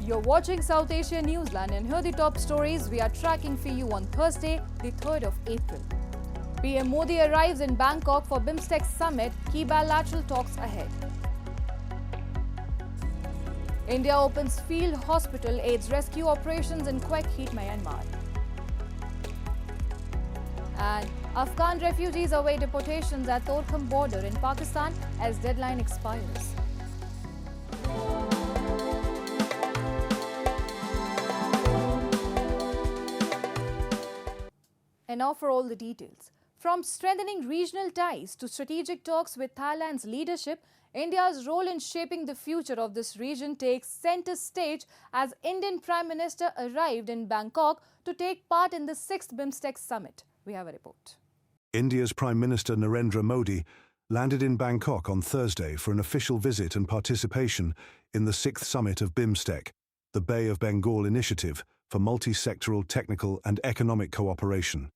You're watching South Asia Newsline, and here are the top stories we are tracking for you on Thursday, the 3rd of April. PM Modi arrives in Bangkok for BIMSTEC summit, key bilateral talks ahead. India opens field hospital, aids rescue operations in quake hit Myanmar. And Afghan refugees await deportations at Torkham border in Pakistan as deadline expires. And now for all the details. From strengthening regional ties to strategic talks with Thailand's leadership, India's role in shaping the future of this region takes center stage as Indian Prime Minister arrived in Bangkok to take part in the 6th BIMSTEC summit. We have a report. India's Prime Minister Narendra Modi landed in Bangkok on Thursday for an official visit and participation in the 6th summit of BIMSTEC, the Bay of Bengal initiative for multi-sectoral technical and economic cooperation.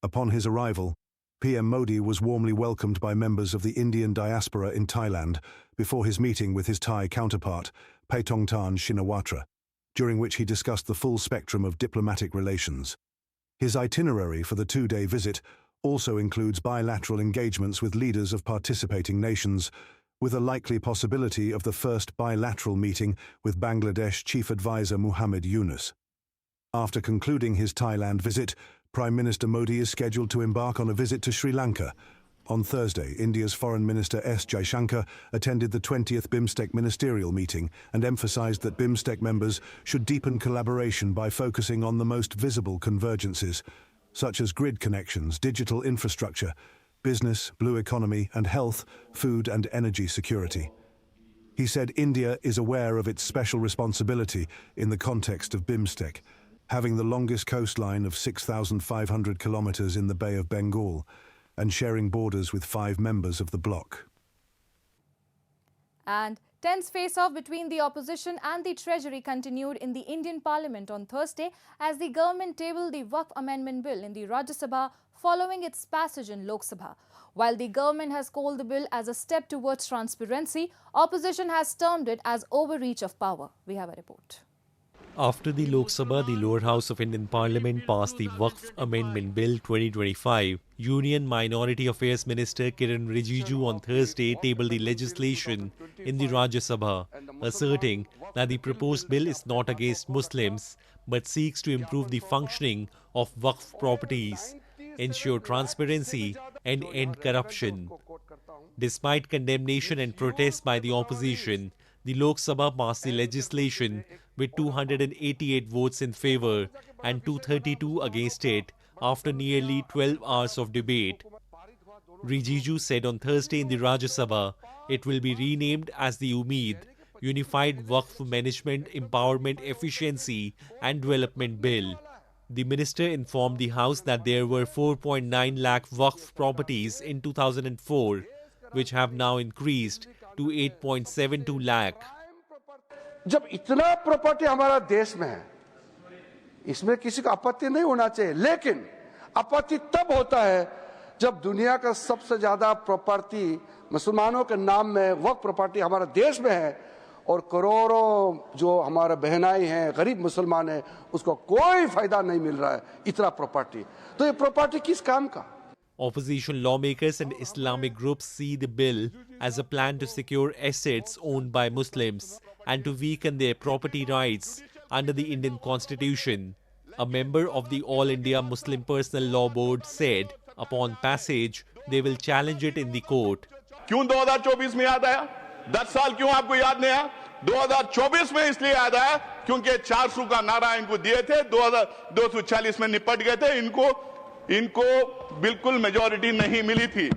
Upon his arrival, PM Modi was warmly welcomed by members of the Indian diaspora in Thailand before his meeting with his Thai counterpart, Paetongtarn Shinawatra, during which he discussed the full spectrum of diplomatic relations. His itinerary for the two-day visit also includes bilateral engagements with leaders of participating nations, with a likely possibility of the first bilateral meeting with Bangladesh Chief Advisor Muhammad Yunus. After concluding his Thailand visit, Prime Minister Modi is scheduled to embark on a visit to Sri Lanka. On Thursday, India's Foreign Minister S. Jaishankar attended the 20th BIMSTEC ministerial meeting and emphasized that BIMSTEC members should deepen collaboration by focusing on the most visible convergences, such as grid connections, digital infrastructure, business, blue economy, and health, food and energy security. He said India is aware of its special responsibility in the context of BIMSTEC, having the longest coastline of 6,500 kilometers in the Bay of Bengal and sharing borders with 5 members of the bloc. And tense face-off between the opposition and the Treasury continued in the Indian Parliament on Thursday as the government tabled the Waqf Amendment Bill in the Rajya Sabha following its passage in Lok Sabha. While the government has called the bill as a step towards transparency, opposition has termed it as overreach of power. We have a report. After the Lok Sabha, the lower house of Indian Parliament passed the Waqf Amendment Bill 2025. Union Minority Affairs Minister Kiran Rijiju on Thursday tabled the legislation in the Rajya Sabha, asserting that the proposed bill is not against Muslims but seeks to improve the functioning of Waqf properties, ensure transparency and end corruption. Despite condemnation and protests by the opposition, the Lok Sabha passed the legislation with 288 votes in favour and 232 against it after nearly 12 hours of debate. Rijiju said on Thursday in the Rajya Sabha it will be renamed as the UMEED, Unified Waqf Management Empowerment Efficiency and Development Bill. The minister informed the House that there were 4.9 lakh Waqf properties in 2004, which have now increased to 8.72 lakh. जब इतना property हमारा देश में है, इसमें किसी को आपत्ति नहीं होना चाहिए, लेकिन आपत्ति तब होता है जब दुनिया का सबसे ज्यादा प्रॉपर्टी मुसलमानों के नाम में वक्फ प्रॉपर्टी हमारे देश में है और करोड़ों जो हमारे बहनाई हैं, गरीब मुसलमान हैं, उसको कोई फायदा नहीं मिल रहा है इतना प्रॉपर्टी. तो ये प्रॉपर्टी किस काम का? Opposition lawmakers and Islamic groups see the bill as a plan to secure assets owned by Muslims and to weaken their property rights under the Indian Constitution. A member of the All India Muslim Personal Law Board said, upon passage, they will challenge it in the court. क्यों 2024 में याद आया? 10 साल क्यों आपको याद नहीं आया? 2024 में इसलिए याद आया क्योंकि 400 का नारा इनको दिए थे, 240 में निपट गए थे, इनको बिल्कुल मेजॉरिटी नहीं मिली थी.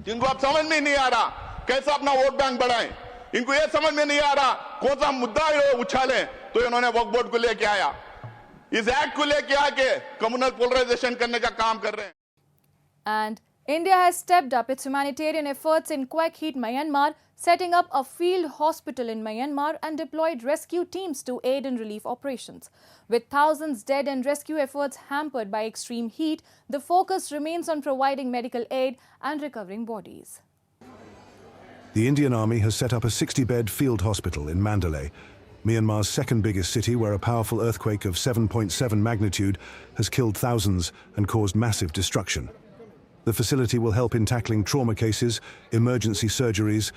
जिनको अब समझ में नहीं आ रहा कैसा अपना वोट बैंक बढ़ाएं, इनको ये समझ में नहीं आ रहा कौन सा मुद्दा ये उछालें, तो इन्होंने वक्फ बोर्ड को लेके आया, इस एक्ट को लेके आके कम्युनल पोलराइजेशन करने का काम कर रहे हैं. And India has stepped up its humanitarian efforts in quake hit Myanmar, setting up a field hospital in Myanmar and deployed rescue teams to aid in relief operations. With thousands dead and rescue efforts hampered by extreme heat, the focus remains on providing medical aid and recovering bodies. The Indian Army has set up a 60-bed field hospital in Mandalay, Myanmar's second biggest city, where a powerful earthquake of 7.7 magnitude has killed thousands and caused massive destruction. The facility will help in tackling trauma cases, emergency surgeries,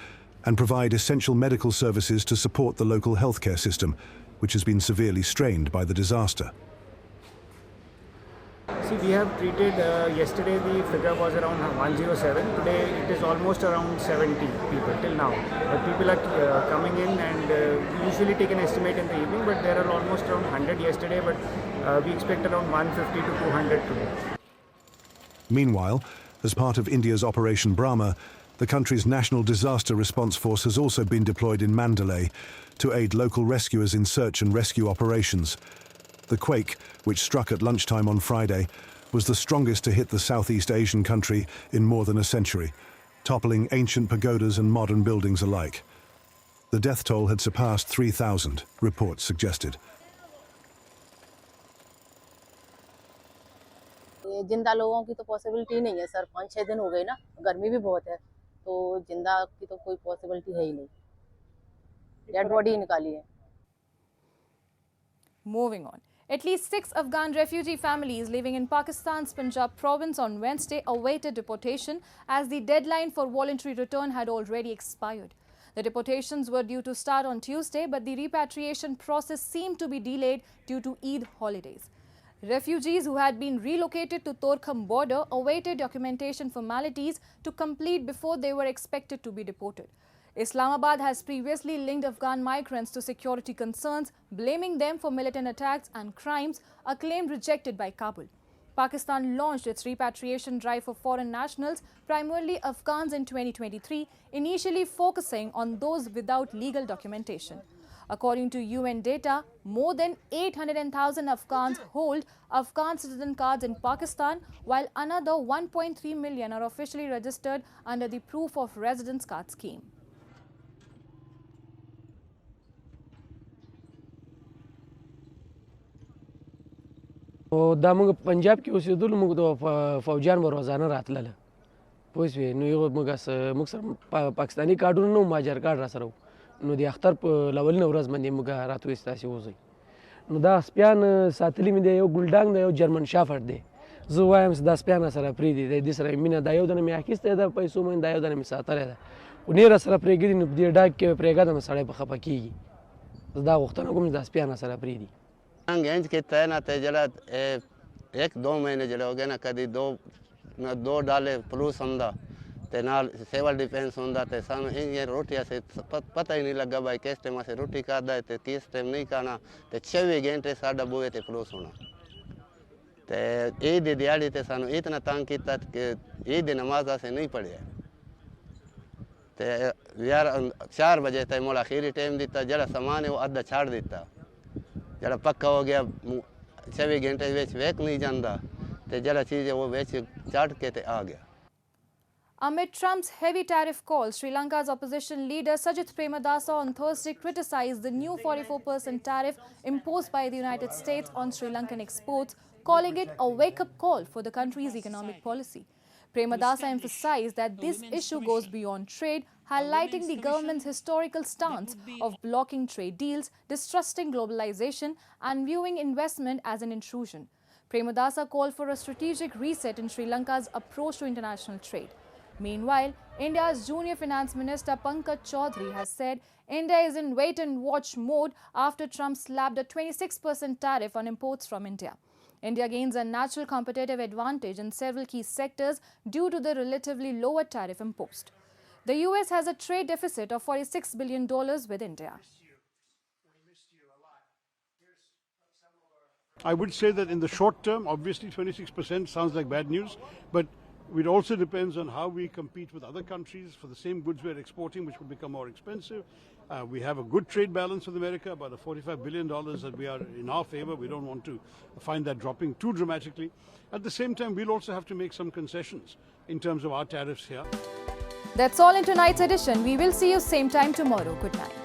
and provide essential medical services to support the local healthcare system, which has been severely strained by the disaster. See, we have treated, yesterday the figure was around 107, today it is almost around 70 people till now. But people are coming in, and we usually take an estimate in the evening, but there are almost around 100 yesterday, but we expect around 150 to 200 today. Meanwhile, as part of India's Operation Brahma, the country's National Disaster Response Force has also been deployed in Mandalay to aid local rescuers in search and rescue operations. The quake, which struck at lunchtime on Friday, was the strongest to hit the Southeast Asian country in more than a century, toppling ancient pagodas and modern buildings alike. The death toll had surpassed 3,000, reports suggested. जिंदा लोगों की तो possibility नहीं है sir, 5-6 दिन हो गए ना, गर्मी भी बहुत है, तो जिंदा की तो कोई पॉसिबिलिटी है ही नहीं, डेड बॉडी निकाली है. Moving on. At least 6 Afghan refugee families living in Pakistan's Punjab province on Wednesday awaited deportation as the deadline for voluntary return had already expired. The deportations were due to start on Tuesday, but the repatriation process seemed to be delayed due to Eid holidays. Refugees who had been relocated to Torkham border awaited documentation formalities to complete before they were expected to be deported. Islamabad has previously linked Afghan migrants to security concerns, blaming them for militant attacks and crimes, a claim rejected by Kabul. Pakistan launched its repatriation drive for foreign nationals, primarily Afghans, in 2023, initially focusing on those without legal documentation. According to UN data, more than 800,000 Afghans hold Afghan citizen cards in Pakistan, while another 1.3 million are officially registered under the Proof of Residence card scheme. دا موږ پنجاب کې اوسېدلو، موږ د فوجیان به روزانه راتلله، پوه شوې. نو یو موږ سره پاکستاني کارډونه نه و، مهاجر کارډ را سره و. نو د اختر په لولنه ورځ باندې موږ راتویست تاسې وځئ. نو دا سپیان ساتلي مې دی، یو ګلډانګ دی، یو جرمن شافرډ دی. زه وایم چې دا سپیان سره پرېږدي، د دې سره مینه، دا یو دانه مې اخیستی ده پیسو باندې، دا یو دانه مې ساتلی ده، خو نه یې را سره پرېږدي، نو په دې ډاګ کې پرېږدم سړی به خفه کېږي. زه دا غوښتنه کوم چې دا سپیان سره پرېږدي. इंज किता है ना ते जरा 1-2 महीने जरा हो गए ना, कभी दो डाले पुलिस होंदा ते नाल सिविल डिफेंस होंदा ते सानू इंज रोटी से पता ही नहीं लगा भाई किस टाइम से रोटी खाता है ते किस टाइम नहीं खाना, ते 26 घंटे साडा बुए ते पुलिस होना। ते ईद दी दिहाड़ी ते सानू इतना तंग किया कि ईद दी नमाज से नहीं पढ़िया, ते यार 4 बजे तक मोड़ा आखिरी टाइम दिता, जरा सामान है वो अद्धा छाड़ दिता, जरा पक्का हो गया 26 घंटे वेक नहीं जाता, ते जरा चीज़ वो वेच चाट के ते आ गया। Amid Trump's heavy tariff calls, Sri Lanka's opposition leader Sajith Premadasa on Thursday criticized the new 44% tariff imposed by the United States on Sri Lankan exports, calling it a wake-up call for the country's economic policy. Premadasa emphasized that this issue goes beyond trade, highlighting the government's historical stance of blocking trade deals, distrusting globalization, and viewing investment as an intrusion. Premadasa called for a strategic reset in Sri Lanka's approach to international trade. Meanwhile, India's junior finance minister Pankaj Chaudhary has said India is in wait-and-watch mode after Trump slapped a 26% tariff on imports from India. India gains a natural competitive advantage in several key sectors due to the relatively lower tariff imposed. The US has a trade deficit of $46 billion with India. I would say that in the short term, obviously 26% sounds like bad news, but it also depends on how we compete with other countries for the same goods we're exporting, which will become more expensive. We have a good trade balance with America, about a $45 billion that we are in our favor. We don't want to find that dropping too dramatically. At the same time, we'll also have to make some concessions in terms of our tariffs here. That's all in tonight's edition. We will see you same time tomorrow. Good night.